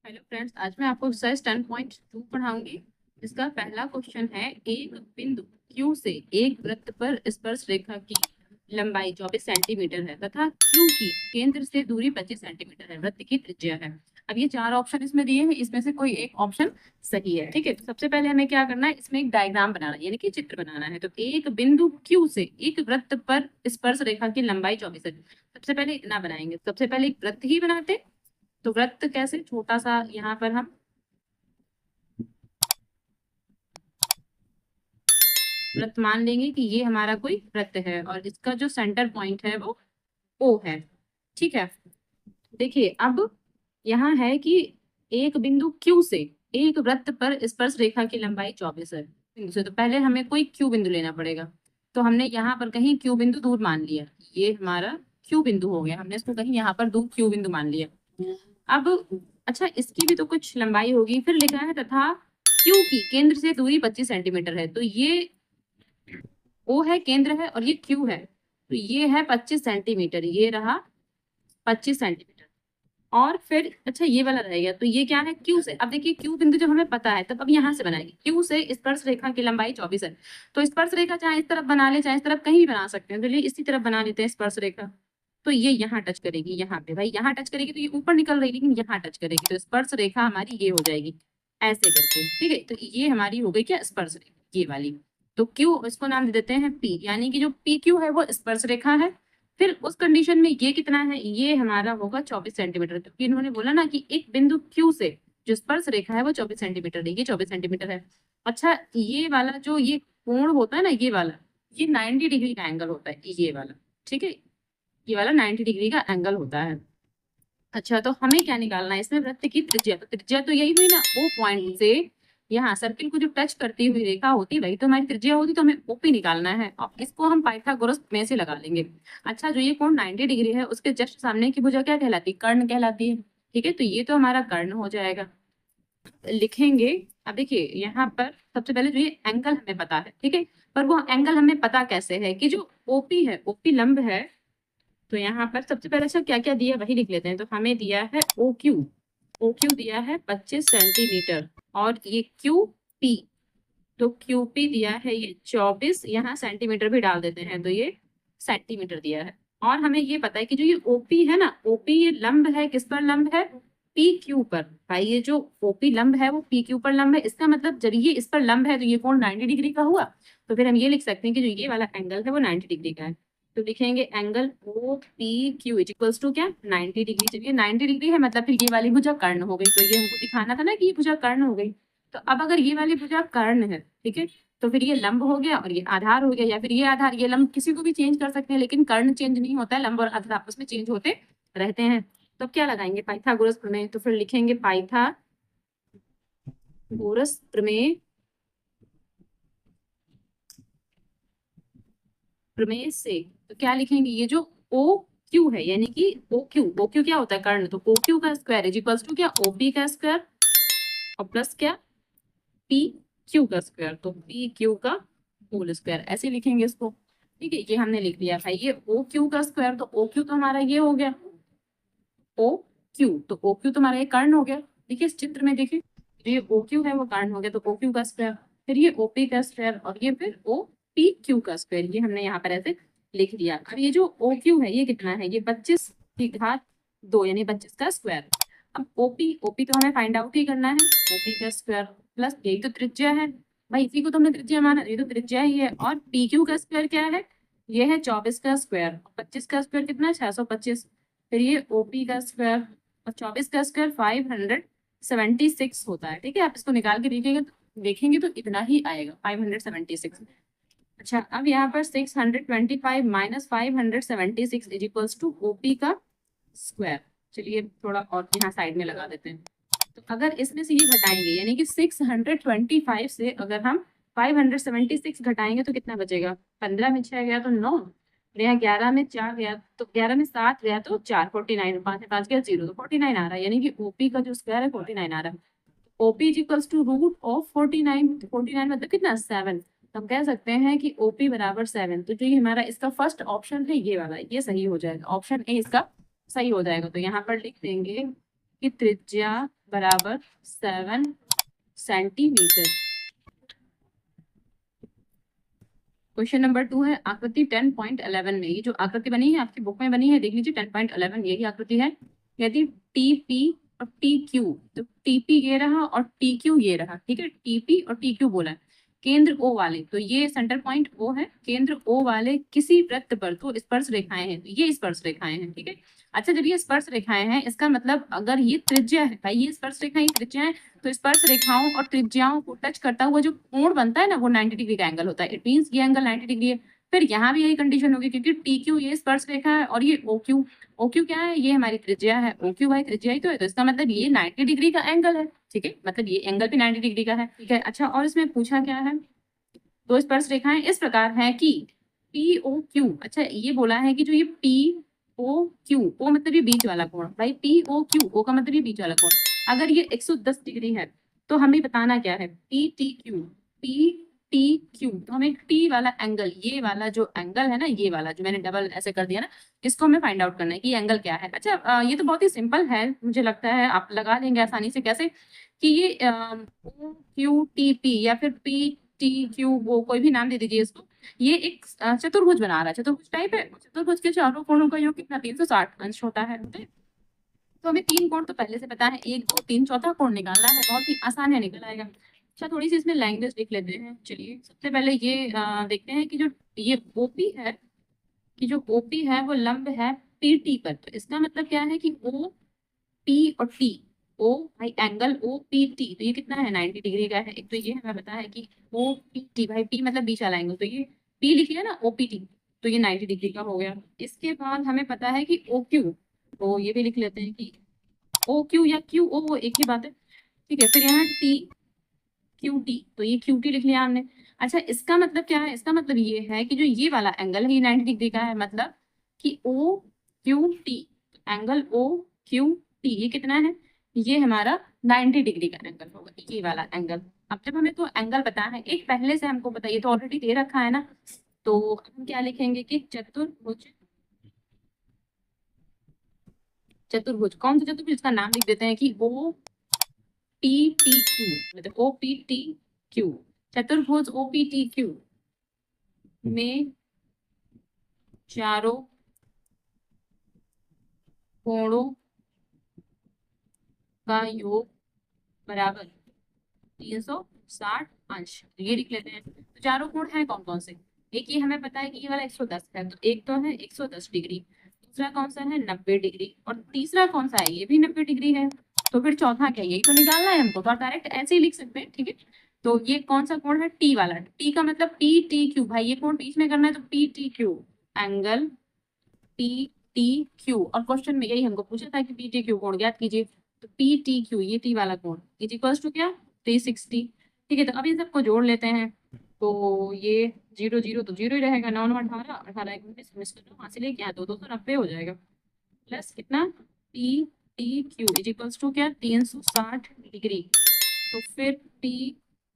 Hello friends, आज मैं आपको एक्सरसाइज 10.2 पढ़ाऊंगी। इसका पहला क्वेश्चन है, एक बिंदु Q से एक वृत्त पर स्पर्श रेखा की लंबाई 24 सेंटीमीटर है तथा Q की केंद्र से दूरी 25 सेंटीमीटर है, वृत्त की त्रिज्या है। अब ये चार ऑप्शन इसमें दिए हैं, इसमें से कोई एक ऑप्शन सही है। ठीक है, तो सबसे पहले हमें क्या करना है, इसमें एक डायग्राम बनाना है, यानी कि चित्र बनाना है। तो एक बिंदु Q से एक वृत्त पर स्पर्श रेखा की लंबाई 24 है। सबसे पहले इतना बनाएंगे, सबसे पहले एक वृत्त ही बनाते। तो वृत्त कैसे, छोटा सा यहाँ पर हम वृत्त मान लेंगे कि ये हमारा कोई वृत्त है और इसका जो सेंटर पॉइंट है वो O है। ठीक है, देखिए अब यहाँ है कि एक बिंदु Q से एक वृत्त पर स्पर्श रेखा की लंबाई 24 है बिंदु से। तो पहले हमें कोई Q बिंदु लेना पड़ेगा। तो हमने यहाँ पर कहीं Q बिंदु दूर मान लिया, ये हमारा Q बिंदु हो गया, हमने इसको कहीं यहाँ पर दूर Q बिंदु मान लिया। अब अच्छा, इसकी भी तो कुछ लंबाई होगी। फिर लिखा है तथा Q की केंद्र से दूरी 25 सेंटीमीटर है। तो ये O है, केंद्र है, और ये Q है, तो ये है 25 सेंटीमीटर, ये रहा 25 सेंटीमीटर। और फिर अच्छा, ये वाला रहेगा, तो ये क्या है, Q से। अब देखिए Q बिंदु जब हमें पता है तब अब यहाँ से बनाएंगे। Q से स्पर्श रेखा की लंबाई 24 है। तो स्पर्श रेखा चाहे इस तरफ बना ले चाहे इस तरफ, कहीं भी बना सकते हैं। चलिए इसी तरफ बना लेते हैं स्पर्श रेखा। तो ये यहाँ टच करेगी, यहाँ पे भाई यहाँ टच करेगी, तो ये ऊपर निकल रही लेकिन यहाँ टच करेगी, तो स्पर्श रेखा हमारी ये हो जाएगी ऐसे करके। ठीक है, तो ये हमारी हो गई क्या, स्पर्श रेखा ये वाली। तो Q, इसको नाम दे देते हैं P, यानी कि जो PQ है वो स्पर्श रेखा है। फिर उस कंडीशन में ये कितना है, ये हमारा होगा 24 सेंटीमीटर, क्योंकि इन्होंने बोला ना कि एक बिंदु Q से जो स्पर्श रेखा है वो 24 सेंटीमीटर है, ये 24 सेंटीमीटर है। अच्छा, ये वाला जो ये कोण होता है ना, ये वाला, ये 90 डिग्री का एंगल होता है, ये वाला। ठीक है, ये वाला 90 डिग्री का एंगल होता है। अच्छा, तो हमें क्या निकालना है इसमें, वृत्त की त्रिज्या। तो त्रिज्या तो यही हुई ना, ओ पॉइंट से यहाँ सर्किल को जो टच करती हुई रेखा होती वही तो हमारी त्रिज्या होती। तो हमें ओपी निकालना है और इसको हम पाइथागोरस में से लगा लेंगे। अच्छा, जो ये कोण 90 डिग्री है उसके जस्ट सामने की भुजा क्या कहलाती है, कर्ण कहलाती है। ठीक है, तो ये तो हमारा कर्ण हो जाएगा, लिखेंगे। अब देखिए यहाँ पर सबसे पहले जो ये एंगल हमें पता है, ठीक है, पर वो एंगल हमें पता कैसे है कि जो ओपी है, ओपी लंब है। तो यहाँ पर सबसे पहले अच्छा क्या क्या दिया वही लिख लेते हैं। तो हमें दिया है ओ क्यू दिया है 25 सेंटीमीटर, और ये क्यू पी, तो क्यू पी दिया है ये 24, यहाँ सेंटीमीटर भी डाल देते हैं तो ये सेंटीमीटर दिया है। और हमें ये पता है कि जो ये ओपी है ना, ओपी ये लंब है, किस पर लंब है, पी क्यू पर। भाई ये जो ओपी लंब है वो पी क्यू पर लंब है, इसका मतलब जब ये इस पर लंब है तो ये कोण 90 डिग्री का हुआ। तो फिर हम ये लिख सकते हैं कि जो ये वाला एंगल है वो 90 डिग्री का है। तो लिखेंगे angle O P Q is equals to क्या, 90 डिग्री। जब ये 90 डिग्री है मतलब फिर ये वाली भुजा कर्ण हो गई, तो ये हमको दिखाना था ना कि ये भुजा कर्ण हो गई। तो अब अगर ये वाली भुजा कर्ण है, ठीक है, तो फिर ये लंब हो गया और ये आधार हो गया, या फिर ये आधार ये लंब, किसी को भी चेंज कर सकते हैं, लेकिन कर्ण चेंज नहीं होता है, लंब और आधार आपस में चेंज होते रहते हैं। तो अब क्या लगाएंगे, पाइथागोरस प्रमेय। तो फिर लिखेंगे पाइथागोरस प्रमेय, प्रमेय से। तो क्या लिखेंगे, ये जो ओ क्यू है, यानी कि ओ क्यू क्या होता है, कर्ण, तो ओ क्यू का स्क्वायर इज इक्वल्स टू क्या, ओपी का स्क्वायर और प्लस क्या, पी क्यू का स्क्वायर, तो पी क्यू का होल स्क्वायर, ऐसे लिखेंगे इसको। ठीक है, ये हमने लिख लिया भाई, ये ओ क्यू का स्क्वायर, तो ओ क्यू तो हमारा ये हो गया ओ क्यू, तो ओ क्यू तो हमारा ये कर्ण हो गया। देखिए इस चित्र में देखिए, जो ये ओ क्यू है वो कर्ण हो गया, तो ओ क्यू का स्क्वायर, फिर ये ओपी का स्क्वायर, और ये फिर ओ पी क्यू का स्क्वायर, ये हमने यहाँ पर ऐसे लिख दिया। अब ये जो ओ क्यू है ये कितना है, ये 25 की घात 2, यानी 25 का स्क्वायर। अब ओपी तो हमें फाइंड आउट ही करना है, ओपी का स्क्वायर प्लस यही तो त्रिज्या है, भाई इसी को तो हमने त्रिज्या माना, ये तो त्रिज्या ही है। और पी क्यू का स्क्वायर क्या है, ये है 24 का स्क्वायर, 25 का स्क्वायर कितना है, 625। फिर ये ओपी का स्क्वायर और 24 का स्क्वायर 576 होता है। ठीक है, आप इसको निकाल के देखेंगे तो इतना ही आएगा, 576। अच्छा, अब यहाँ पर 625 minus 576 is equals to OP का स्क्वायर। चलिए थोड़ा और यहाँ साइड में लगा देते हैं। तो अगर इसमें से ये घटाएंगे, यानी कि 625 से अगर हम 576 घटाएंगे तो कितना बचेगा, 15 में 6 गया तो 9, और यहाँ 11 में 4 गया, तो 11 में 7 गया तो 4, 49, 5 में 5 गया 0, तो 49 आ रहा है, यानी कि ओपी का जो स्क्वायर है 49 आ रहा है। OP is equals to root of 49, 49 मतलब कितना, 7। तो हम कह सकते हैं कि ओपी बराबर 7। तो जो ये हमारा इसका फर्स्ट ऑप्शन है ये वाला, ये सही हो जाएगा, ऑप्शन ए इसका सही हो जाएगा। तो यहाँ पर लिख देंगे की त्रिज्या बराबर 7 सेंटीमीटर। क्वेश्चन नंबर 2 है आकृति 10.11 में, ये जो आकृति बनी है आपकी बुक में बनी है, देख लीजिए 10.11 यही आकृति है। यदि टीपी और टी क्यू, तो टीपी ये रहा और टी क्यू ये रहा, ठीक है, टीपी और टी क्यू बोला है। केंद्र ओ वाले, तो ये सेंटर पॉइंट ओ है, केंद्र ओ वाले किसी वृत्त पर तो स्पर्श रेखाएं हैं, तो ये स्पर्श रेखाएं हैं, ठीक है। अच्छा, जब ये स्पर्श रेखाएं हैं, इसका मतलब अगर ये त्रिज्या है, भाई ये स्पर्श रेखाएं त्रिज्या है, तो स्पर्श रेखाओं और त्रिज्याओं को टच करता हुआ जो कोण बनता है ना, वो 90 डिग्री का एंगल होता है। इट मींस ये एंगल 90 डिग्री है। फिर यहाँ भी यही कंडीशन होगी, क्योंकि टी क्यू ये स्पर्श रेखा है और ये ओ क्यू, ओ क्यू क्या है, ये हमारी त्रिज्या है, ओ क्यू भाई त्रिज्या ही तो है, तो इसका मतलब ये 90 डिग्री का एंगल है, ठीक है, मतलब ये एंगल भी 90 डिग्री का है, ठीक है। अच्छा, और इसमें पूछा क्या है, दो स्पर्श रेखाएं इस प्रकार हैं कि पी ओ क्यू, अच्छा ये बोला है कि जो ये पी ओ क्यू, ओ मतलब ये बीच वाला कोण, भाई पी ओ क्यू, ओ का मतलब ये बीच वाला कोण, अगर ये 110 डिग्री है तो हमें बताना क्या है, P T Q, P T Q, तो हमें टी वाला एंगल, ये वाला जो एंगल है ना, ये वाला जो मैंने डबल ऐसे कर दिया ना, इसको हमें फाइंड आउट करना है कि एंगल क्या है। अच्छा ये तो बहुत ही सिंपल है, मुझे लगता है आप लगा लेंगे आसानी से। कैसे कि ये ओ क्यू टी पी या फिर पी टी क्यू, वो कोई भी नाम दे दीजिए इसको, ये एक चतुर्भुज बना रहा है, चतुर्भुज टाइप है। चतुर्भुज के चारों कोणों का योग कितना, 360 अंश होता है। तो हमें 3 कोण तो पहले से पता है, 1 2 3, चौथा कोण निकालना है, बहुत ही आसान है, निकल आएगा। अच्छा, थोड़ी सी इसमें लैंग्वेज लिख लेते हैं। चलिए सबसे पहले ये देखते हैं कि जो ये ओपी है, कि जो ओपी है वो लंब है पीटी पर, तो इसका मतलब क्या है कि ओ पी और टी, ओ भाई एंगल ओ पी टी, तो ये कितना है, 90 डिग्री का है। एक तो ये हमें पता है कि ओ पी टी, भाई पी मतलब बीच वाला एंगल, तो ये पी लिख लिया ना, ओ पी टी, तो ये 90 डिग्री का हो गया। इसके बाद हमें पता है कि ओ क्यू, तो ये भी लिख लेते हैं कि ओ क्यू या क्यू ओ वो एक ही बात है, ठीक है। फिर यहाँ टी क्यू टी, तो ये क्यू टी लिख लिया हमने। अच्छा, इसका मतलब क्या है, इसका मतलब ये है कि जो ये वाला एंगल है ये 90 डिग्री का है, मतलब कि O Q T, angle O Q T ये कितना है, ये हमारा 90 डिग्री का एंगल होगा, ये वाला एंगल। अब जब हमें तो एंगल पता है, एक पहले से हमको पता, ये तो ऑलरेडी दे रखा है ना, तो हम क्या लिखेंगे कि चतुर्भुज, चतुर्भुज कौन सा चतुर्भुज, इसका नाम लिख देते हैं कि ओ पी टी क्यू, मतलब ओ पी टी क्यू, चतुर्भुज ओ पी टी क्यू में चारों कोणों का योग बराबर 360 अंश, तो ये लिख लेते हैं। तो चारों कोण हैं कौन कौन से, एक ये हमें पता है कि ये वाला 110 है, तो एक तो है 110 डिग्री, दूसरा कौन सा है 90 डिग्री, और तीसरा कौन सा है, ये भी 90 डिग्री है। तो फिर चौथा क्या है, यही तो निकालना है हमको, तो आप डायरेक्ट ऐसे ही लिख सकते हैं, ठीक है। तो ये कौन सा कोण है, टी वाला, टी का मतलब पी टी क्यू, भाई ये कोण बीच में करना है, तो P T Q, angle P T Q, और क्वेश्चन में यही हमको पूछा था कि पी टी क्यू कोण ज्ञात कीजिए, तो पी टी क्यू ये टी वाला कोण इज इक्वल्स टू क्या, 360, ठीक है। तो अब इन सबको जोड़ लेते हैं, तो ये 0 0 तो 0 ही रहेगा, 9 9 18, 18 19 19 वहां से लेके यहाँ 290 हो जाएगा, प्लस कितना P T Q is equals to क्या, 360 डिग्री, तो फिर P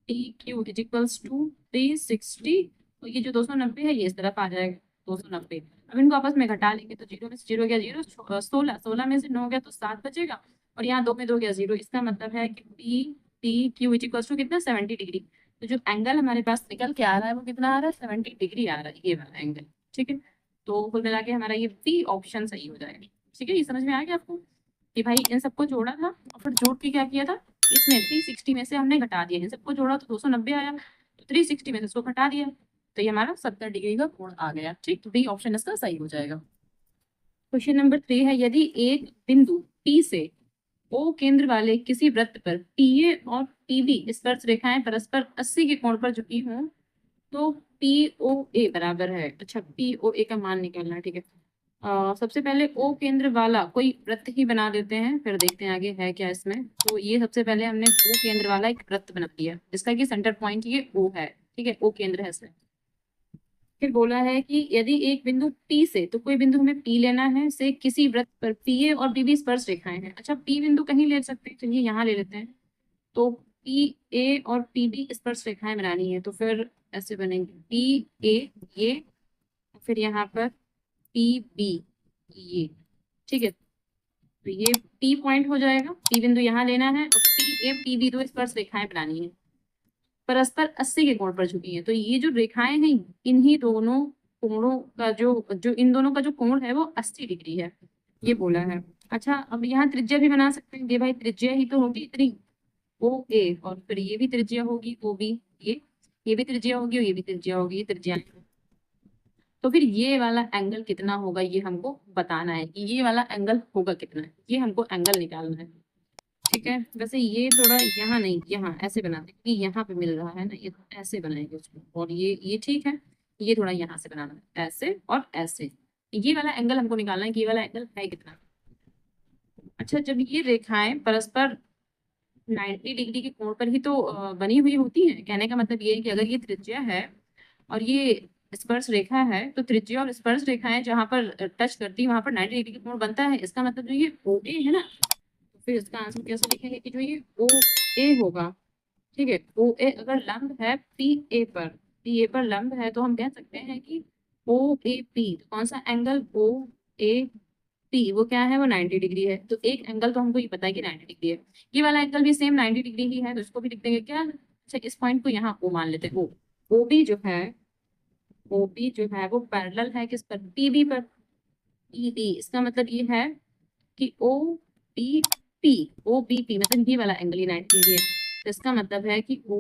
T Q is equals to 360, तो ये जो 290 है ये इस तरफ आ जाएगा 290। अब इनको आपस में घटा लेंगे, तो 0 में से 0 गया 0, 16 16 में से 9 गया तो 7 बचेगा, और यहाँ 2 में 2 गया 0, इसका मतलब है कि P T Q is equals to कितना, 70 डिग्री। तो जो एंगल हमारे पास निकल के आ रहा है वो कितना आ रहा है, 70 डिग्री आ रहा है, ये वाला एंगल, ठीक है। तो कुल मिला के हमारा ये बी ऑप्शन सही हो जाएगा, ठीक है। ये समझ में आ गया आपको कि भाई इन सबको जोड़ा था और फिर जोड़ के क्या किया था, इसमें 360 में से हमने घटा दिया, इन सबको जोड़ा तो 290 आया, तो 360 में से इसको घटा दिया, तो ये हमारा 70 डिग्री का कोण आ गया, ठीक। तो बी ऑप्शन इसका सही हो जाएगा। क्वेश्चन नंबर 3 है, यदि एक बिंदु P से O केंद्र वाले किसी वृत्त पर PA और PB स्पर्श रेखाएं परस्पर 80 के कोण पर झुकी हों, तो POA बराबर है, अच्छा POA का मान निकालना है, ठीक है। सबसे पहले O केंद्र वाला कोई वृत्त ही बना देते हैं, फिर देखते हैं आगे है क्या इसमें। तो ये सबसे पहले हमने O केंद्र वाला एक वृत्त बना दिया, जिसका कि सेंटर पॉइंट ये O है, ठीक है, O केंद्र है इसमें। फिर बोला है कि यदि एक बिंदु P से, तो कोई बिंदु हमें P लेना है, से किसी वृत्त पर PA और PB स्पर्श रेखाएं हैं। अच्छा, P बिंदु कहीं ले सकते हैं, चलिए यहाँ ले लेते हैं। तो PA और PB स्पर्श रेखाएं बनानी है, तो फिर ऐसे बनेंगे PA ये, फिर यहाँ पर PB ये, ठीक है। तो ये P पॉइंट हो जाएगा, P बिंदु यहाँ लेना है, और P A P B दो स्पर्श रेखाएं बनानी है, परस्पर 80 के कोण पर झुकी है। तो ये जो रेखाएं हैं, इन्हीं दोनों कोणों का जो जो इन दोनों का जो कोण है वो 80 डिग्री है, ये बोला है। अच्छा, अब यहाँ त्रिज्या भी बना सकते हैं, ये भाई त्रिज्या ही तो होगी इतनी, ओ ए, और फिर ये भी त्रिज्या होगी ओ बी, ये भी त्रिज्या होगी और ये भी त्रिज्या होगी, ये त्रिज्या। तो फिर ये वाला एंगल कितना होगा ये हमको बताना है, कि ये वाला एंगल होगा कितना, ये हमको एंगल निकालना है। ठीक है, वैसे ये थोड़ा यहाँ नहीं, यहाँ ऐसे बनाते हैं, क्योंकि यहाँ पे मिल रहा है ना, ये ऐसे बनाएंगे उसको, और ये ठीक है, ये थोड़ा यहाँ से बनाना है, ऐसे और ऐसे। ये वाला एंगल हमको निकालना है कि ये वाला एंगल है कितना। अच्छा, जब ये रेखाएं परस्पर 90 डिग्री के कोण पर ही तो बनी हुई होती हैं, कहने का मतलब ये है कि अगर ये त्रिज्या है और ये स्पर्श रेखा है, तो त्रिज्या और स्पर्श रेखाएं जहां पर टच करती है वहां पर 90 डिग्री का कोण बनता है। इसका मतलब जो ये ओ ए है ना, तो फिर इसका आंसर कैसे लिखेंगे कि जो ये ओ ए होगा, ठीक है, ओ ए अगर लंब है पी ए पर लंब है, तो हम कह सकते हैं कि ओ ए पी, कौन सा एंगल ओ ए पी, वो क्या है, वो 90 डिग्री है। तो एक एंगल तो हमको ये पता है कि 90 डिग्री है, ये वाला एंगल भी सेम 90 डिग्री ही है, तो इसको भी लिख देंगे क्या। अच्छा, इस पॉइंट को यहाँ ओ मान लेते हैं, ओ बी जो है, ओ बी जो है वो पैरेलल है किस पर, पी बी पर, पी बी, इसका मतलब ये है कि O B P, O B P मतलब ये वाला एंगल ये 90 डिग्री है, तो इसका मतलब है कि ओ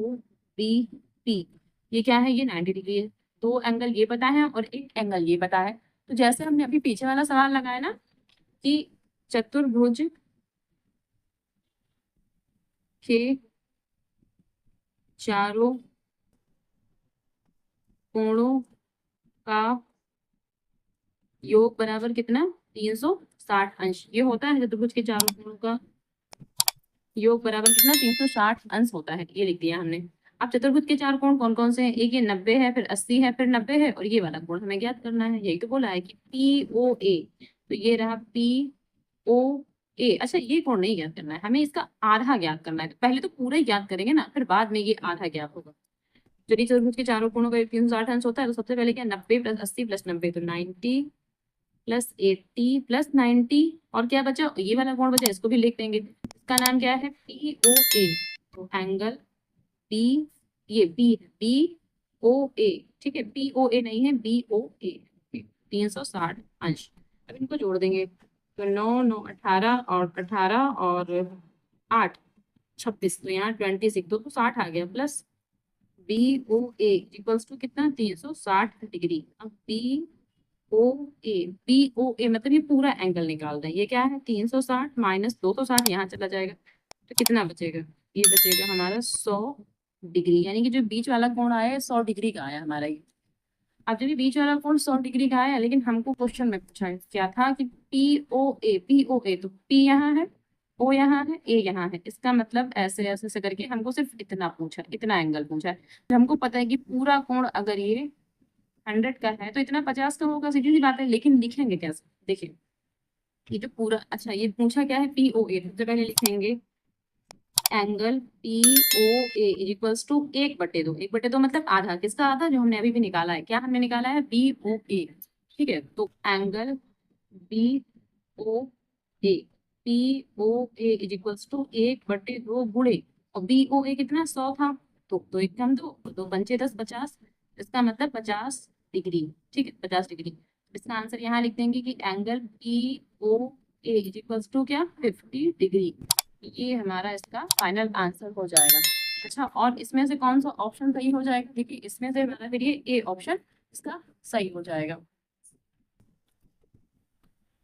बी पी ये क्या है, ये 90 डिग्री है। दो एंगल ये पता है और एक एंगल ये पता है। तो जैसे हमने अभी पीछे वाला सवाल लगाया ना कि चतुर्भुज के चारों कोणों का योग बराबर कितना, 360 अंश, ये होता है चतुर्भुज के चारों कोणों का योग बराबर कितना, 360 अंश होता है, ये लिख दिया हमने। अब चतुर्भुज के चार कोण कौन कौन से हैं, एक ये 90 है, फिर 80 है, फिर 90 है, और ये वाला कोण हमें ज्ञात करना है, यही तो बोला है कि पी ओ ए, तो ये रहा पी ओ ए। अच्छा, ये कोण नहीं ज्ञात करना है हमें, इसका आधा ज्ञात करना है, तो पहले तो पूरा ही ज्ञात करेंगे ना, फिर बाद में ये आधा ज्ञात होगा। यदि चतुर्भुज के चारों कोणों का 360 अंश होता है, तो सबसे पहले क्या, 90 प्लस 80 प्लस 90, तो 90 प्लस 80 प्लस 90, और क्या बचा, ये वाला कोण बचा, इसको भी लिख देंगे, इसका नाम क्या है, पी ओ ए। तो एंगल पी, ये बी है, बी ओ ए, ठीक है, पी ओ ए नहीं है, बी ओ ए, 360 अंश। अब इनको जोड़ देंगे, तो 9 9 18 और 18 और 8 26, तो यहाँ 20 सीख दो तो 60 आ गया, plus B O A equals to कितना, 360 डिग्री। अब बी ओ ए, बी ओ ए मतलब ये पूरा एंगल निकाल दें, ये क्या है, 360 माइनस 260 यहाँ चला जाएगा, तो कितना बचेगा, ये बचेगा हमारा 100 डिग्री, यानी कि जो बीच वाला कोण आया है 100 डिग्री का आया हमारा ये। अब जब ये बीच वाला कोण 100 डिग्री का आया, लेकिन हमको क्वेश्चन में पूछा है क्या था कि पी ओ ए, तो पी यहाँ है, ओ यहाँ है, ए यहाँ है, इसका मतलब ऐसे ऐसे ऐसे करके हमको सिर्फ इतना पूछा, इतना एंगल पूछा है। तो हमको पता है कि पूरा कोण अगर ये 100 का है तो इतना 50 का होगा, सीधी सी बात है, लेकिन लिखेंगे कैसे, देखिए ये जो पूरा, अच्छा ये पूछा क्या है, पी ओ ए, सबसे पहले लिखेंगे angle P O A equals to 1/2, 1/2 मतलब आधा, किसका आधा, जो हमने अभी भी निकाला है, क्या हमने निकाला है, बी ओ ए, ठीक है, तो angle B O A, P O A equals to 1/2 गुणे, और बी ओ ए कितना, 100 था, तो दो एक कम, दो पंचे 10, 50, इसका मतलब 50 डिग्री, ठीक है, 50 डिग्री। इसका आंसर यहाँ लिख देंगे कि angle P O A equals to क्या, 50 डिग्री, ये हमारा इसका फाइनल आंसर हो जाएगा। अच्छा, और इसमें से कौन सा ऑप्शन सही हो जाएगा, देखिए इसमें से हमारा फिर ये ए ऑप्शन इसका सही हो जाएगा।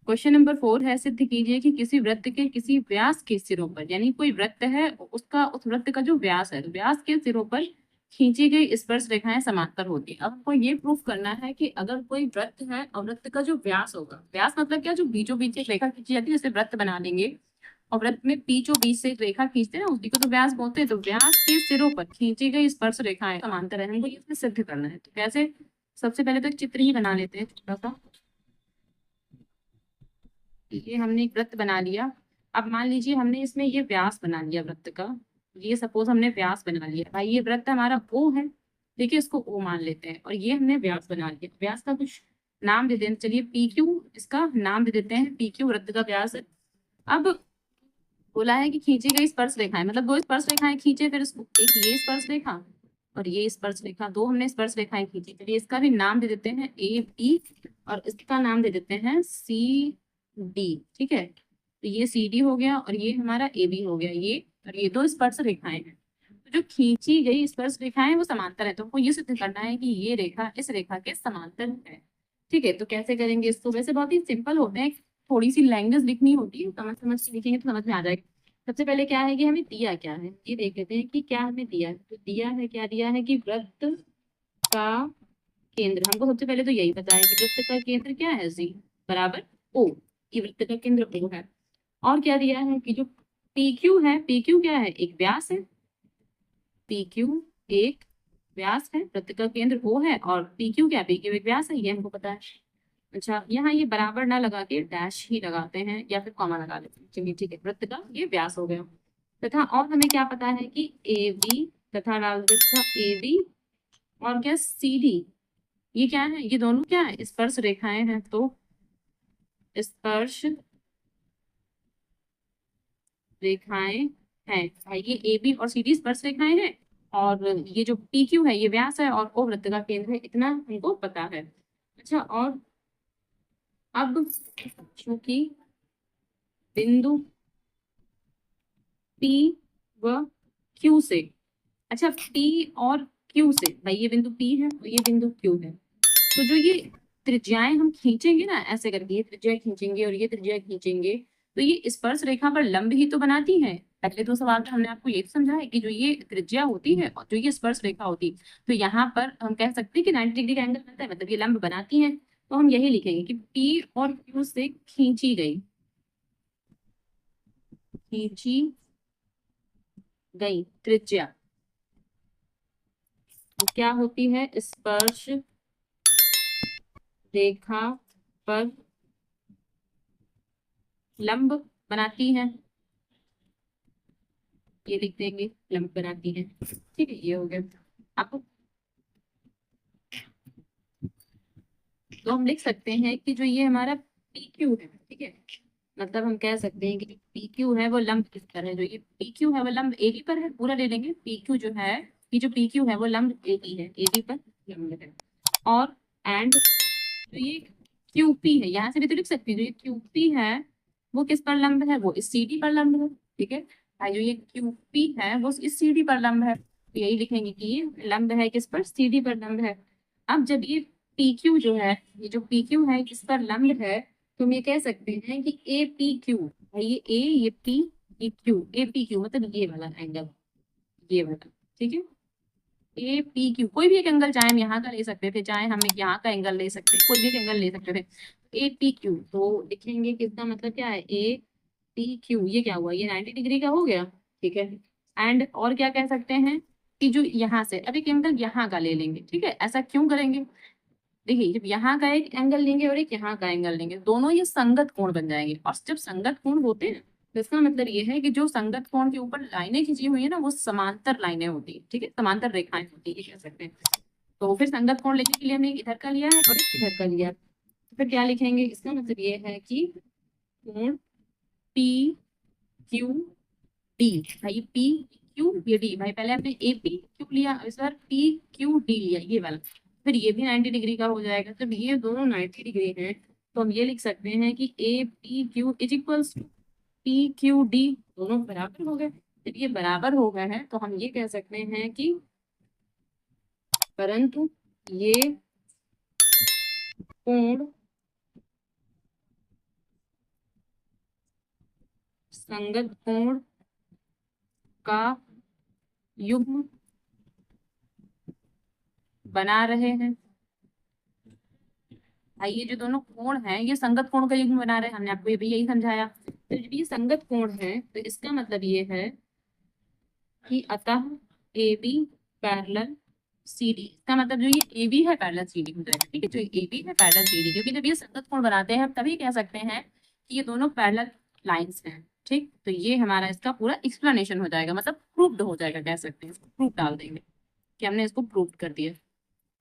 क्वेश्चन नंबर 4 है, सिद्ध कीजिए कि किसी वृत्त के किसी व्यास के सिरों पर, यानी कोई वृत्त है, उसका उस वृत्त का जो व्यास है, तो व्यास के सिरों पर खींची गई स्पर्श रेखाएं समांतर होती है। अब हमको ये प्रूफ करना है कि अगर कोई वृत्त है और वृत्त का जो व्यास होगा, व्यास मतलब क्या, जो बीचों बीच एक रेखा खींची जाती है, जैसे वृत्त बना लेंगे और वृत्त में बीचों बीच से एक रेखा खींचते हैं ना, उसी को तो व्यास बोलते हैं। तो व्यास के सिरों पर खींची गई स्पर्श रेखाएं समांतर है, हमको इसमें सिद्ध करना है। तो कैसे, सबसे पहले तो एक चित्र ही बना लेते हैं छोटा सा। ये हमने एक वृत्त बना लिया। अब मान लीजिए हमने इसमें ये व्यास बना लिया वृत्त का, ये सपोज हमने व्यास बना लिया, भाई ये वृत्त हमारा ओ है, देखिए इसको ओ मान लेते हैं, और ये हमने व्यास बना लिया, व्यास का कुछ नाम दे दें, चलिए पी क्यू, इसका नाम दे देते हैं, पी क्यू वृत्त का व्यास है। अब बोला है कि खींची गई स्पर्श रेखाएं, मतलब दो स्पर्श रेखाएं खींचे, फिर एक ये स्पर्श रेखा और ये स्पर्श रेखा, दो हमने स्पर्श रेखाएं खींची। चलिए इसका भी नाम दे देते हैं ए बी और इसका नाम दे देते हैं सी डी। ठीक है, तो ये सी डी हो गया और ये हमारा ए बी हो गया, ये और ये दो स्पर्श रेखाएं हैं। तो जो खींची गई स्पर्श रेखाएं वो समांतर है, तो हमको ये सिद्ध करना है कि ये रेखा इस रेखा के समांतर है। ठीक है, तो कैसे करेंगे इसको? वैसे बहुत ही सिंपल होते हैं, थोड़ी सी लैंग्वेज लिखनी होती है, समझ समझ के लिखेंगे तो समझ में आ जाएगा। सबसे पहले क्या है कि हमें दिया क्या है, ये देख लेते हैं कि क्या हमें दिया है। तो दिया है, क्या दिया है कि वृत्त का केंद्र, हमको सबसे पहले तो यही पता है कि वृत्त का केंद्र क्या है, जी बराबर ओ, ये वृत्त का केंद्र ओ है। और क्या दिया है कि जो पी क्यू है, पी क्यू क्या है, एक व्यास है, पी क्यू एक व्यास है, वृत्त का केंद्र ओ है और पी क्यू क्या, पी क्यू एक व्यास है, ये हमको पता है। अच्छा, यहाँ ये बराबर ना लगा के डैश ही लगाते हैं या फिर कॉमा लगा लेते हैं। चलिए ठीक है, वृत्त का ये व्यास हो गया। तथा और हमें क्या पता है कि ए बी, तथा डाल देता ए बी और क्या सी डी, ये क्या है, ये दोनों क्या है, स्पर्श रेखाएं हैं। तो स्पर्श रेखाएं हैं भाई, ये ए बी और सी डी स्पर्श रेखाएं हैं और ये जो पी क्यू है ये व्यास है और ओ वृत्त का केंद्र है, इतना हमको पता है। अच्छा, और अब चूंकि बिंदु P व Q से, अच्छा P और Q से, भाई ये बिंदु P है और ये बिंदु Q है, तो जो ये त्रिज्याएं हम खींचेंगे ना, ऐसे करके ये त्रिज्या खींचेंगे और ये त्रिज्या खींचेंगे, तो ये स्पर्श रेखा पर लंब ही तो बनाती है। पहले दो सवाल में हमने आपको ये समझा है कि जो ये त्रिज्या होती है और जो ये स्पर्श रेखा होती है, तो यहाँ पर हम कह सकते हैं कि 90 डिग्री का एंगल बनता है, मतलब ये लंब बनाती है। तो हम यही लिखेंगे कि P और Q से खींची गई, खींची गई त्रिज्या क्या होती है, स्पर्श रेखा पर लंब बनाती है, ये लिख देंगे लंब बनाती है। ठीक है, ये हो गया। अब तो हम लिख सकते हैं कि जो ये हमारा पी क्यू है, ठीक है, मतलब हम कह सकते हैं कि जो पी क्यू है वो लंब किस पर है, जो ये पी क्यू है वो लंब ए बी पर है, पूरा ले लेंगे पी क्यू जो है, कि जो पी क्यू है वो लंब ए बी है, ए बी पर लंब है। और एंड जो ये क्यूपी है, यहाँ से भी तो लिख सकती है, जो ये क्यूपी है वो किस पर लंब है, वो इस सीडी पर लंब है। ठीक है, और जो ये क्यूपी है वो इस सीडी पर लंब है, तो यही लिखेंगे कि ये लंब है किस पर, सीडी पर लंब है। अब जब ये पी क्यू जो है, ये जो पी क्यू है किस पर लंब है, तो हम ये कह सकते हैं कि ए पी क्यू, ये ए ये पी ये क्यू, ए पी क्यू मतलब ये वाला एंगल, ये वाला। ठीक है, ए पी क्यू, कोई भी एक एंगल चाहे हम यहाँ का ले सकते थे, चाहे हम एक यहाँ का एंगल ले सकते, कोई भी एक एंगल ले सकते थे। ए पी क्यू तो लिखेंगे कि इसका मतलब क्या है, ए पी क्यू, ये क्या हुआ, ये 90 डिग्री का हो गया। ठीक है, एंड और क्या कह सकते हैं कि जो यहाँ से अब एक एंगल यहाँ का ले लेंगे। ठीक है, ऐसा क्यों करेंगे, देखिए जब यहाँ का एक एंगल लेंगे और एक यहाँ का एंगल लेंगे, दोनों ये संगत कोण बन जाएंगे, और जब संगत कोण होते हैं तो इसका मतलब ये है कि जो संगत कोण के ऊपर लाइनें खींची हुई है ना, वो समांतर लाइनें होती है। ठीक है, समांतर रेखाएं होती है, ये कह सकते हैं। तो फिर संगत कोण लेने के लिए हमने एक इधर का लिया है और एक इधर का लिया है। तो फिर क्या लिखेंगे, इसका मतलब ये है कि कोण पी क्यू डी, भाई पी क्यू ये डी, भाई पहले हमने ए पी क्यू लिया, इस बार पी क्यू डी लिया, ये वाला, फिर ये भी 90 डिग्री का हो जाएगा। जब ये दोनों 90 डिग्री हैं तो हम ये लिख सकते हैं कि A P Q is equals to P Q D, दोनों बराबर हो गए। जब ये बराबर हो गए हैं तो हम ये कह सकते हैं कि परंतु ये कोण संगत कोण का युग्म बना रहे हैं। भाई ये जो दोनों कोण हैं ये संगत कोण का युग्म बना रहे हैं, हमने आपको ये भी यही समझाया। तो जब ये संगत कोण है तो इसका मतलब ये है कि अतः A B parallel C D, इसका मतलब जो ये ए बी है पैरेलल सी डी हो जाएगा। ठीक है, जो ए बी है पैरेलल सी डी, क्योंकि जब ये संगत कोण बनाते हैं हम तभी कह सकते हैं कि ये दोनों पैरेलल लाइंस हैं। ठीक, तो ये हमारा इसका पूरा एक्सप्लेनेशन हो जाएगा, मतलब प्रूव्ड हो जाएगा, कह सकते हैं प्रूफ डाल देंगे कि हमने इसको प्रूव कर दिया।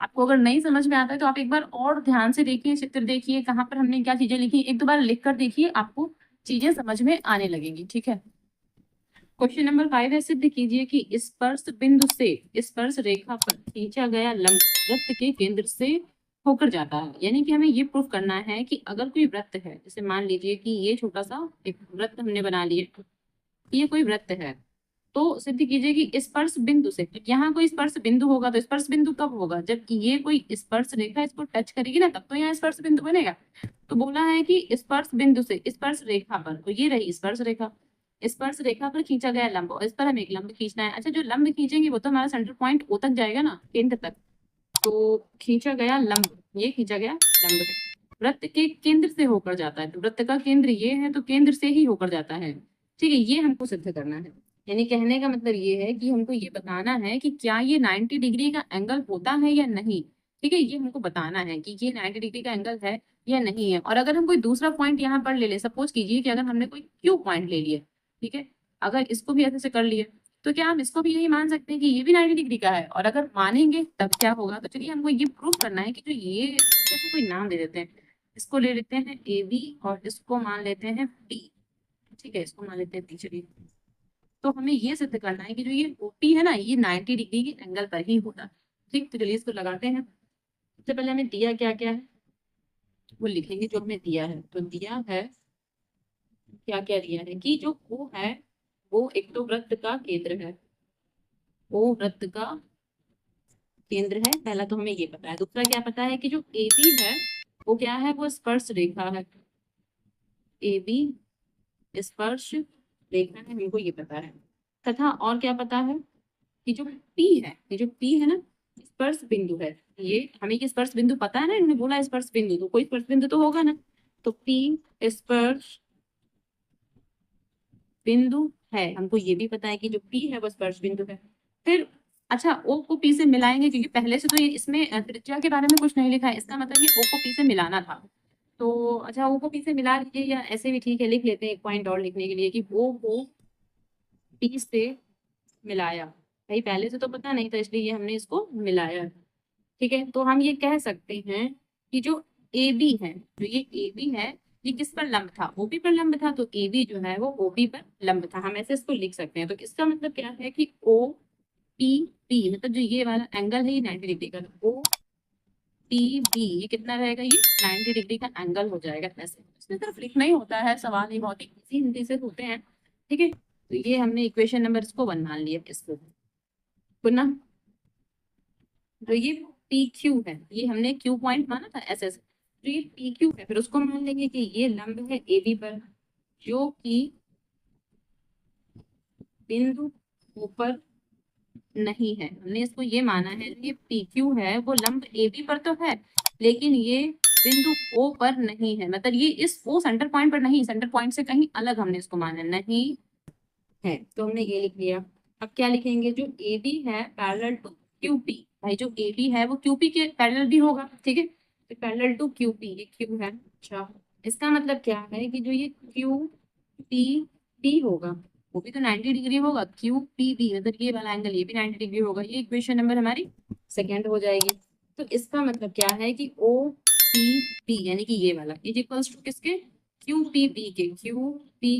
आपको अगर नहीं समझ में आता है तो आप एक बार और ध्यान से देखिए, चित्र देखिए कहाँ पर हमने क्या चीजें लिखी, एक दो बार लिख कर देखिए, आपको चीजें समझ में आने लगेंगी। ठीक है, क्वेश्चन नंबर 5 है, सिद्ध कीजिए कि स्पर्श बिंदु से स्पर्श रेखा पर खींचा गया लंब वृत्त के केंद्र से होकर जाता है। यानी कि हमें ये प्रूफ करना है कि अगर कोई वृत्त है, जैसे मान लीजिए कि ये छोटा सा एक वृत्त हमने बना लिया, ये कोई वृत्त है, तो सिद्ध कीजिए कि स्पर्श बिंदु से, यहाँ कोई स्पर्श बिंदु होगा, तो स्पर्श बिंदु कब होगा, जब ये कोई स्पर्श रेखा इसको टच करेगी ना, तब तो यहाँ स्पर्श बिंदु बनेगा। तो बोला है कि स्पर्श बिंदु से स्पर्श रेखा पर, तो ये रही स्पर्श रेखा, स्पर्श रेखा पर खींचा गया लंब, और इस पर हमें एक लंब खींचना है। अच्छा, जो लंब खींचेंगे वो तो हमारा सेंटर पॉइंट ओ तक जाएगा ना, केंद्र तक। तो खींचा गया लंब, ये खींचा गया लंब है, वृत्त के केंद्र से होकर जाता है, तो वृत्त का केंद्र ये है, तो केंद्र से ही होकर जाता है। ठीक है, ये हमको सिद्ध करना है। यानी कहने का मतलब ये है कि हमको ये बताना है कि क्या ये 90 डिग्री का एंगल होता है या नहीं। ठीक है, ये हमको बताना है कि ये 90 डिग्री का एंगल है या नहीं है। और अगर हम कोई दूसरा पॉइंट यहाँ पर ले ले, सपोज कीजिए कि अगर हमने कोई क्यू पॉइंट ले लिया, ठीक है, अगर इसको भी ऐसे से कर लिए, तो क्या हम इसको भी यही मान सकते हैं कि ये भी 90 डिग्री का है। और अगर मानेंगे तब क्या होगा, तो चलिए हमको ये प्रूव करना है कि जो ये, अच्छा इसको कोई नाम दे देते हैं, इसको ले लेते हैं ए बी और इसको मान लेते हैं डी। ठीक है, इसको मान लेते हैं डी। चलिए, तो हमें ये सिद्ध करना है कि जो ये ओपी है ना, ये 90 डिग्री के एंगल पर ही होता है। ठीक, तो चलिए इसको लगाते हैं। सबसे पहले हमें दिया क्या क्या है वो लिखेंगे, जो हमें दिया है। तो दिया है, क्या क्या दिया है कि जो ओ है वो एक तो वृत्त का केंद्र है, ओ वृत्त का केंद्र है, पहला तो हमें ये पता है। दूसरा क्या पता है कि जो ए बी है वो क्या है, वो स्पर्श रेखा है, ए बी स्पर्श रेखा है, हमको ये पता है। तथा और क्या पता है कि जो पी है, ये जो पी है ना, स्पर्श बिंदु है। ये हमें ये स्पर्श बिंदु पता है ना, इन्होंने बोला स्पर्श बिंदु, तो कोई स्पर्श बिंदु तो होगा ना। तो पी स्पर्श बिंदु है, हमको ये भी पता है कि जो पी है वो स्पर्श बिंदु है। फिर अच्छा, ओ को पी से मिलाएंगे, क्योंकि पहले से तो ये इसमें त्रिज्या के बारे में कुछ नहीं लिखा है, इसका मतलब ये ओ को पी से मिलाना था। तो अच्छा, ओ को पी से मिला लीजिए, या ऐसे भी ठीक है, लिख लेते हैं एक पॉइंट और लिखने के लिए कि ओ को पी से मिलाया। भाई पहले से तो पता नहीं था, इसलिए ये हमने इसको मिलाया। ठीक है, तो हम ये कह सकते हैं कि जो ए बी है, जो ये ए बी है, ये किस पर लंब था, ओबी पर लंब था। तो ए बी जो है वो ओबी पर लंब था, हम ऐसे इसको लिख सकते हैं। तो इसका मतलब क्या है कि ओ पी बी, मतलब जो ये वाला एंगल है ये 90 डिग्री का, ओ पी बी ये कितना रहेगा, ये 90 डिग्री का एंगल हो जाएगा। ऐसे इसमें सिर्फ लिखना ही होता है, सवाल ये बहुत ही इजी हिंदी से होते हैं। ठीक है, तो ये हमने इक्वेशन नंबर इसको 1 मान लिया, इसको पुनः, तो ये पी क्यू है, ये हमने क्यू पॉइंट माना था ऐसे ऐसे, तो ये पी क्यू है, फिर उसको मान लेंगे कि ये लंब है ए बी पर, जो कि बिंदु ऊपर नहीं है। हमने इसको ये माना है, ये पी क्यू है वो लंब ए बी पर तो है, लेकिन ये बिंदु ओ पर नहीं है, मतलब ये इस ओ सेंटर पॉइंट पर नहीं, सेंटर पॉइंट से कहीं अलग हमने इसको माना नहीं है। तो हमने ये लिख लिया। अब क्या लिखेंगे, जो ए बी है पैरेलल टू क्यू पी, भाई जो ए बी है वो क्यू पी के पैरेलल भी होगा। ठीक है, तो पैरेलल टू क्यू पी, ये क्यू है। अच्छा, इसका मतलब क्या है कि जो ये क्यू पी पी होगा वो भी तो 90 डिग्री होगा, क्यू पी बी मतलब ये वाला एंगल ये भी 90 डिग्री होगा। ये इक्वेशन नंबर हमारी सेकेंड हो जाएगी। तो इसका मतलब क्या है कि ओ पी बी यानी कि ये वाला इज इक्वल्स टू किसके, क्यू पी बी के, क्यू पी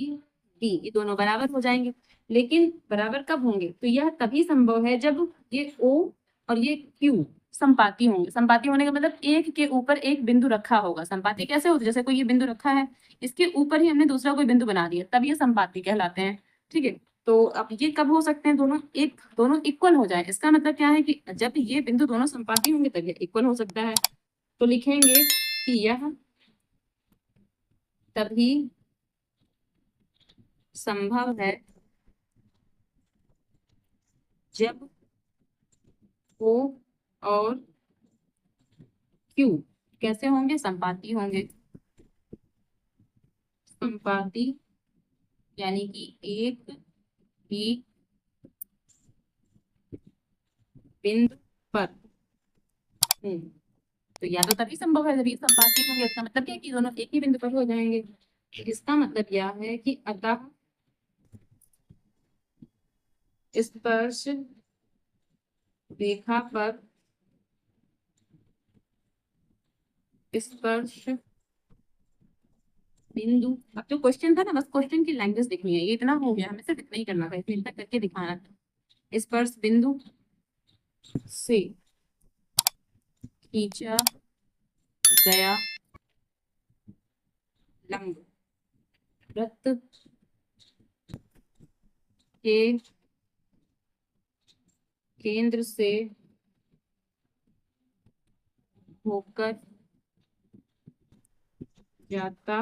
बी, ये दोनों बराबर हो जाएंगे। लेकिन बराबर कब होंगे, तो यह तभी संभव है जब ये ओ और ये क्यू संपाती होंगे। संपाती होने का मतलब एक के ऊपर एक बिंदु रखा होगा। संपाती कैसे होती है, जैसे कोई ये बिंदु रखा है, इसके ऊपर ही हमने दूसरा कोई बिंदु बना दिया, तब ये संपाती कहलाते हैं। ठीक है, तो अब ये कब हो सकते हैं, दोनों इक्वल हो जाए। इसका मतलब क्या है कि जब ये बिंदु दोनों संपाती होंगे तब ये इक्वल हो सकता है। तो लिखेंगे कि यह तभी संभव है जब ओ और क्यू कैसे होंगे, संपाती होंगे। संपाती यानी कि एक ही बिंदु पर। तो या तो तभी संभव है जब ये संपाती होंगे, इसका मतलब क्या है कि दोनों एक ही बिंदु पर हो जाएंगे। इसका मतलब यह है कि अतः स्पर्श रेखा पर स्पर्श बिंदु, अब जो क्वेश्चन था ना बस क्वेश्चन की लैंग्वेज दिखनी है, ये इतना हो गया, हमें सिर्फ इतना ही करना था, इसमें इतना करके दिखाना था। स्पर्श बिंदु से खींचा गया लंब वृत्त के केंद्र से होकर जाता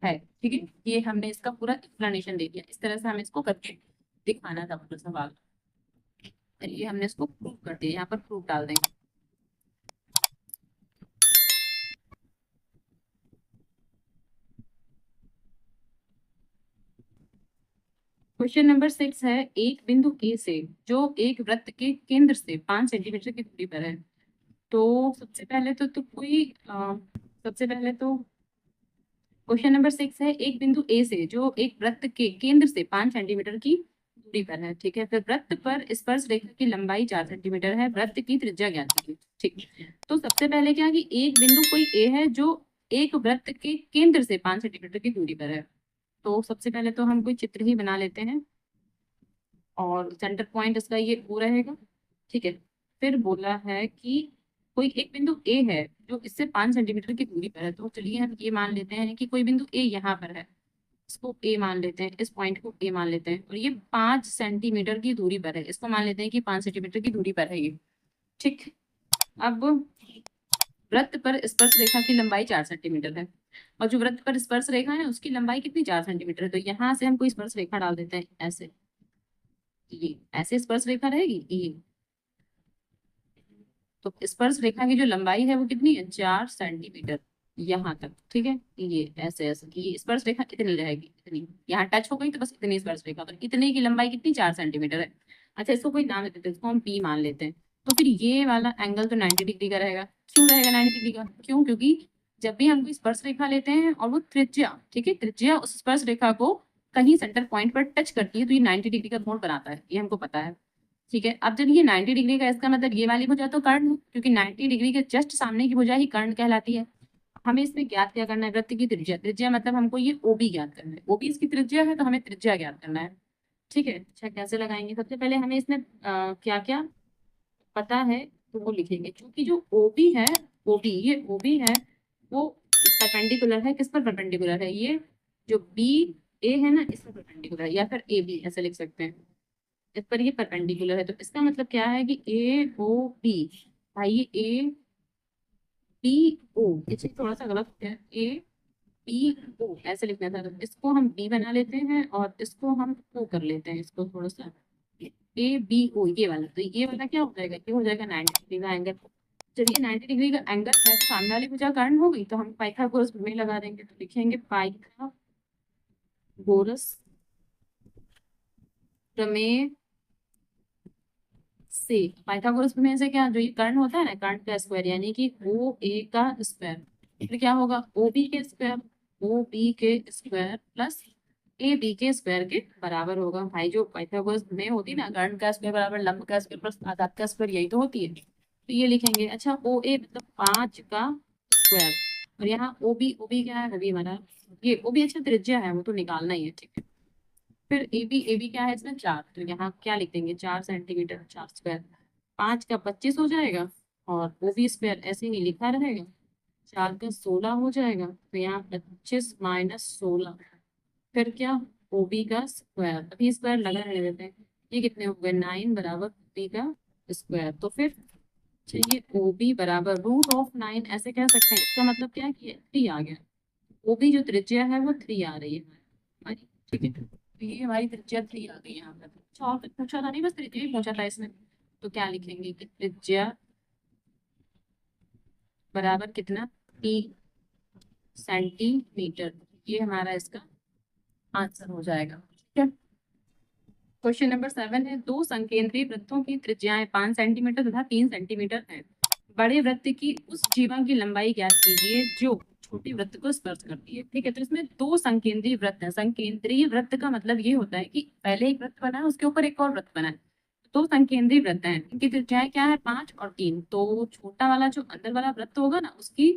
है। ठीक है, ये हमने इसका पूरा एक्सप्लेनेशन दे दिया, इस तरह से हमें इसको करके दिखाना था पूरा सवाल। और ये हमने इसको प्रूव कर दिया, यहाँ पर प्रूफ डाल देंगे। क्वेश्चन नंबर 6 है, एक बिंदु ए से जो एक वृत्त के केंद्र से 5 सेंटीमीटर की दूरी पर है। तो सबसे पहले सबसे पहले तो क्वेश्चन नंबर 6 है, एक बिंदु ए से जो एक वृत्त के केंद्र से 5 सेंटीमीटर की दूरी पर है। ठीक है, फिर वृत्त पर स्पर्श रेखा की लंबाई 4 सेंटीमीटर है, वृत्त की त्रिज्या ज्ञात कीजिए। ठीक, तो सबसे पहले क्या कि एक बिंदु कोई ए है जो एक वृत्त के केंद्र से 5 सेंटीमीटर की दूरी पर है। तो सबसे पहले तो हम कोई चित्र ही बना लेते हैं और सेंटर पॉइंट इसका ये ओ रहेगा। ठीक है, फिर बोला है कि कोई एक बिंदु ए है जो इससे 5 सेंटीमीटर की दूरी पर है। तो चलिए हम ये मान लेते हैं कि कोई बिंदु ए यहाँ पर है, इसको ए मान लेते हैं, इस पॉइंट को ए मान लेते हैं, और ये 5 सेंटीमीटर की दूरी पर है, इसको मान लेते हैं कि 5 सेंटीमीटर की दूरी पर है ये। ठीक, अब वृत्त पर स्पर्श रेखा की लंबाई 4 सेंटीमीटर है, और जो वृत्त पर स्पर्श रेखा है उसकी लंबाई कितनी 4 सेंटीमीटर है। तो यहाँ से हम कोई स्पर्श रेखा डाल देते हैं, ऐसे, ये ऐसे स्पर्श रेखा रहेगी ये। तो स्पर्श रेखा की जो लंबाई है वो कितनी है, 4 सेंटीमीटर यहाँ तक। ठीक है, ये ऐसे ऐसे ये स्पर्श रेखा इतनी रहेगी, इतनी यहाँ टच हो गई तो बस इतनी स्पर्श रेखा, तो इतने की लंबाई कितनी 4 सेंटीमीटर है। अच्छा, इसको कोई नाम देते हैं, इसको हम पी मान लेते हैं। तो फिर ये वाला एंगल तो 90 डिग्री का रहेगा। क्यों रहेगा 90 डिग्री का, क्यों, क्योंकि जब भी हम कोई स्पर्श रेखा लेते हैं और वो त्रिज्या, ठीक है, त्रिज्या उस स्पर्श रेखा को कहीं सेंटर पॉइंट पर टच करती है तो ये 90 डिग्री का कोण बनाता है, ये हमको पता है। ठीक है, अब जब ये 90 डिग्री का, इसका मतलब ये वाली भुजा तो कर्ण, क्योंकि 90 डिग्री के जस्ट सामने की भुजा ही कर्ण कहलाती है। हमें इसमें ज्ञात क्या करना है, वृत्त की त्रिज्या, त्रिज्या मतलब हमको ये ओबी ज्ञात करना है, ओबी इसकी त्रिज्या है तो हमें त्रिज्या ज्ञात करना है। ठीक है, अच्छा कैसे लगाएंगे, सबसे पहले हमें इसमें क्या क्या पता है तो वो लिखेंगे। क्योंकि जो ओबी है, ओबी, ये ओबी है वो परपेंडिकुलर है, किस पर परपेंडिकुलर है, ये जो बी ए है ना इस पर परपेंडिकुलर है, या फिर ए बी ऐसे लिख सकते हैं, इस पर ये परपेंडिकुलर है। तो इसका मतलब क्या है कि ए ओ बी, भाई ये ए बी ओ, इसे थोड़ा सा गलत हो गया, ए बी ओ ऐसे लिखना था, तो इसको हम बी बना लेते हैं और इसको हम ओ कर लेते हैं, इसको थोड़ा सा ए बी ओ, ये वाला, तो ये वाला क्या हो जाएगा, ये हो जाएगा 90 डिग्री का एंगल। चलिए 90 डिग्री का एंगल है तो सामने वाली भुजा कर्ण हो गई, तो हम पाइथागोरस प्रमेय लगा देंगे, तो लिखेंगे पाइथागोरस प्रमेय से, पाइथागोरस प्रमेय से क्या, जो ये कर्ण होता है ना, कर्ण का स्क्वायर यानी कि ओ ए का स्क्वायर, फिर क्या होगा ओ बी के स्क्वायर, ओ बी के स्क्वायर प्लस ए बी के स्क्वायर के बराबर होगा। भाई जो पाइथागोरस प्रमेय होती है ना, कर्ण का स्क्वायर बराबर लंब का स्क्वायर प्लस आधार का स्क्वायर, यही तो होती है। तो ये लिखेंगे। अच्छा, ओ ए मतलब 5 का स्क्वायर, और यहाँ ओ बी क्या है, ओ बी हमारा ये ओ बी, अच्छा त्रिज्या है वो तो निकालना ही है। ठीक है, फिर ए बी क्या है इसमें 4, तो यहाँ क्या लिख देंगे 4 सेंटीमीटर, 4 स्क्वायर, 5 का 25 हो जाएगा, और ओ बी स्क्वायर ऐसे ही लिखा रहेगा, 4 का 16 हो जाएगा, तो यहाँ 25 - 16, फिर क्या ओ बी का स्क्वायर, अभी स्क्वायर लगा रहने देते हैं, ये कितने हो गए 9 बराबर बी का स्क्वायर। तो फिर चाहिए ओ बी बराबर √9 ऐसे कह सकते हैं, इसका मतलब क्या है कि 3 आ गया, ओ बी जो त्रिज्या है वो 3 आ रही है हमारी। ठीक है, तो ये हमारी त्रिज्या 3 आ गई यहाँ पर। अच्छा और कुछ पूछा था नहीं, बस त्रिज्या ही पूछा था इसमें। तो क्या लिखेंगे कि त्रिज्या बराबर कितना 3 सेंटीमीटर, ये हमारा इसका आंसर हो जाएगा। ठीक है, क्वेश्चन नंबर 7 है, दो संकेंद्रीय वृत्तों की त्रिज्याएं 5 सेंटीमीटर तथा 3 सेंटीमीटर है, बड़े वृत्त की उस जीवा की लंबाई ज्ञात कीजिए जो छोटी वृत्त को स्पर्श करती है। ठीक है, तो इसमें दो संकेंद्रीय वृत्त है, संकेंद्रीय वृत्त का मतलब ये होता है कि पहले एक वृत्त बना है उसके ऊपर एक और वृत्त बना है, दो संकेंद्रीय वृत्त हैं, इनकी त्रिज्याएं क्या है 5 और 3। तो छोटा वाला जो अंदर वाला वृत्त होगा ना उसकी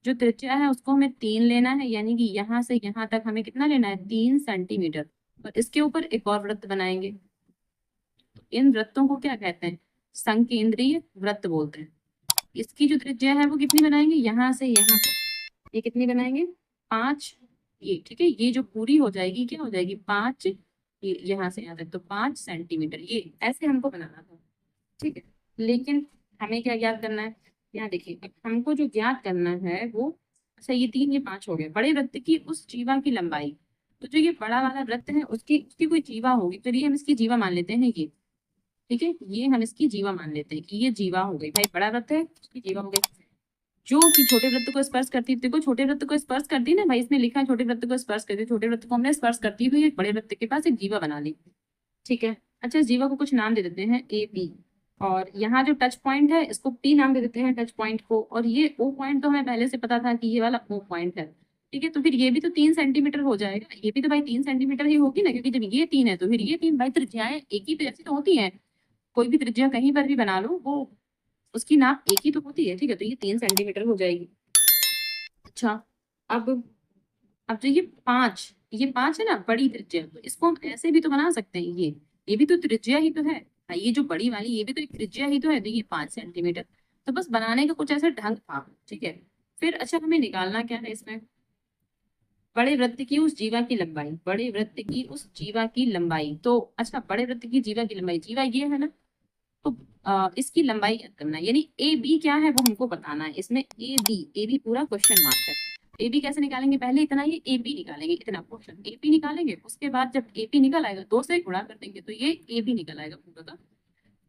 जो त्रिज्या है उसको हमें 3 लेना है, यानी कि यहाँ से यहाँ तक हमें कितना लेना है, 3 सेंटीमीटर। और इसके ऊपर एक और वृत्त बनाएंगे। तो इन वृत्तों को क्या कहते हैं, संकेंद्रीय वृत्त बोलते हैं। इसकी जो त्रिज्या है वो कितनी बनाएंगे, यहाँ से यहाँ तक ये कितनी बनाएंगे, 5। ये ठीक है, ये जो पूरी हो जाएगी क्या हो जाएगी, 5, ये यहाँ से यहाँ तक तो 5 सेंटीमीटर, ये ऐसे हमको बनाना था। ठीक है, लेकिन हमें क्या ज्ञात करना है, यहाँ देखिए अब हमको जो ज्ञात करना है वो, अच्छा ये 3 ये 5 हो गए। बड़े वृत्त की उस जीवा की लंबाई, तो जो ये बड़ा वाला वृत्त है उसकी उसकी कोई जीवा होगी, चलिए हम इसकी जीवा मान लेते हैं ये। ठीक है, ये हम इसकी जीवा मान लेते हैं कि ये जीवा हो गई, भाई बड़ा वृत्त है उसकी जीवा हो गई, जो कि छोटे वृत्त को स्पर्श करती है। देखो छोटे वृत्त को स्पर्श करती है ना भाई, इसमें लिखा है छोटे वृत्त को स्पर्श करती है, छोटे वृत्त को हमने स्पर्श करती हुई एक बड़े वृत्त के पास एक जीवा बना ली। ठीक है, अच्छा इस जीवा को कुछ नाम दे देते हैं ए बी, और यहाँ जो टच पॉइंट है इसको पी नाम दे देते हैं टच पॉइंट को, और ये ओ पॉइंट तो हमें पहले से पता था कि ये वाला ओ पॉइंट है। ठीक है, तो फिर ये भी तो 3 सेंटीमीटर हो जाएगा, ये भी तो भाई 3 सेंटीमीटर ही होगी ना, क्योंकि जब ये 3 है तो फिर ये 3, भाई त्रिज्याएं एक ही तो ऐसी तो होती है, कोई भी त्रिज्या कहीं पर भी बना लो वो उसकी नाप एक ही तो होती है। ठीक है, तो ये 3 सेंटीमीटर हो जाएगी। अच्छा, अब अब जो ये पांच है ना बड़ी त्रिज्या, तो इसको हम ऐसे भी तो बना सकते हैं, ये भी तो त्रिज्या ही तो है। हाँ, ये जो बड़ी वाली ये भी तो एक त्रिज्या ही तो है, तो ये 5 सेंटीमीटर। तो बस बनाने का कुछ ऐसा ढंग था। ठीक है, फिर अच्छा हमें निकालना क्या है इसमें, बड़े वृत्त की उस जीवा की लंबाई, बड़े वृत्त की उस जीवा की लंबाई। तो अच्छा बड़े वृत्त की जीवा की लंबाई, जीवा ये है ना, तो इसकी लंबाई ज्ञात करना है, यानी ए बी क्या है वो हमको बताना है। इसमें ए बी पूरा क्वेश्चन मार्क है। ए बी कैसे निकालेंगे, पहले इतना ये ए बी निकालेंगे, इतना क्वेश्चन ए बी निकालेंगे, उसके बाद जब ए बी निकल आएगा 2 से गुणा कर देंगे तो ये ए बी निकल आएगा पूरा का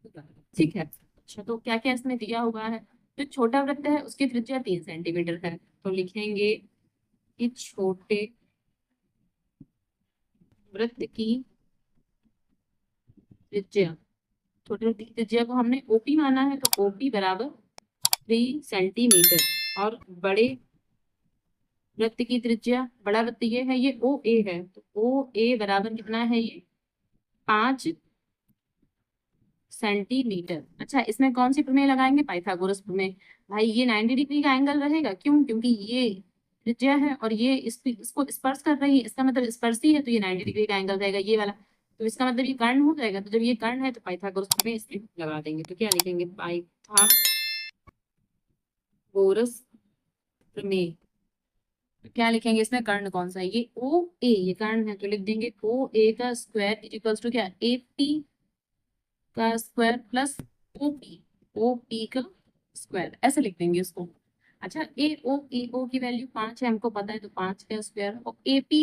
पूरा। ठीक है, अच्छा तो क्या क्या इसमें दिया हुआ है, जो छोटा वृत्त है उसकी त्रिज्या 3 सेंटीमीटर है, तो लिखेंगे कि छोटे वृत्त की त्रिज्या, छोटे वृत्त की त्रिज्या को हमने ओपी माना है, तो ओपी बराबर 3 सेंटीमीटर। और बड़े वृत्त की त्रिज्या, बड़ा वृत्त ये है, ये ओ ए है, तो ओ ए बराबर कितना है, ये 5 सेंटीमीटर। अच्छा इसमें कौन सी प्रमेय लगाएंगे, पाइथागोरस प्रमेय। भाई ये 90 डिग्री का एंगल रहेगा, क्यों, क्योंकि ये त्रिज्या है और ये इसको स्पर्श कर रही है, इसका मतलब स्पर्शी है, तो ये 90 डिग्री का एंगल रहेगा ये वाला, तो इसका मतलब ये कर्ण हो जाएगा। तो जब ये कर्ण है तो पाइथागोरस प्रमेय इसमें लगा देंगे, तो क्या लिखेंगे, पाइथागोरस प्रमेय। तो क्या लिखेंगे इसमें, कर्ण कौन सा है, ये ओ ए, ये कर्ण है, तो लिख देंगे ओ ए का स्क्वायर इक्वल्स टू क्या, ए पी का स्क्वायर प्लस ओ पी का स्क्वायर, ऐसे लिख देंगे इसको। अच्छा ए ओ की वैल्यू 5 है हमको पता है, तो 5 का स्क्वायर, और ए पी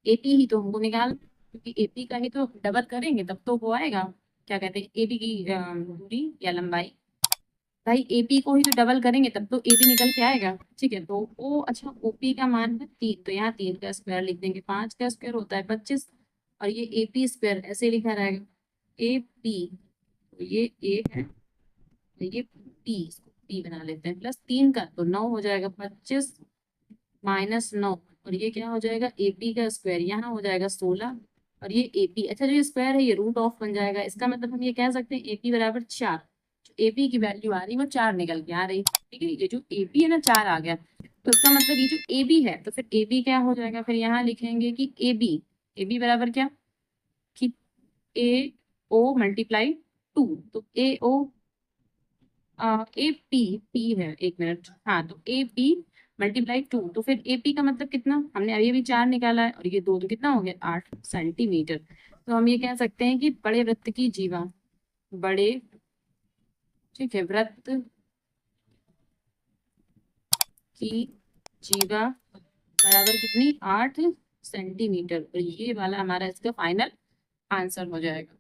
ही तो हमको निकाल, क्योंकि ए पी का ही तो डबल करेंगे तब तो वो आएगा, क्या कहते हैं ए पी की दूरी या लंबाई। भाई एपी को ही तो डबल करेंगे तब तो एपी निकल के आएगा। ठीक है, तो ओ अच्छा ओपी का मान है 3, तो यहाँ 3 का स्क्वायर लिख देंगे, 5 का स्क्वायर होता है 25, और ये एपी स्क्वायर ऐसे लिखा रहेगा, ए पी, तो ये ए है, तो ये पी, इसको पी बना लेते हैं, प्लस 3 का तो 9 हो जाएगा, 25 माइनस 9, और ये क्या हो जाएगा, एपी का स्क्वायर यहाँ हो जाएगा 16, और ये एपी, अच्छा जो ये स्क्वायर है ये रूट ऑफ बन जाएगा, इसका मतलब हम ये कह सकते हैं एपी बराबर 4। जो एपी की वैल्यू आ रही है वो 4 निकल के आ रही। ठीक है, ये जो एपी है ना 4 आ गया, तो इसका मतलब ये जो एबी है, तो फिर एबी क्या हो जाएगा, फिर यहाँ लिखेंगे कि एबी बराबर क्या, कि ए ओ मल्टीप्लाई 2, तो ए ओ ए पी पी है, एक मिनट, हाँ तो ए पी मल्टीप्लाई 2, तो फिर ए पी का मतलब कितना, हमने अभी अभी 4 निकाला है, और ये 2 तो कितना हो गया, 8 सेंटीमीटर। तो हम ये कह सकते हैं कि बड़े वृत्त की जीवा, बड़े, ठीक है, वृत्त की जीवा बराबर कितनी, 8 सेंटीमीटर, और ये वाला हमारा इसका फाइनल आंसर हो जाएगा।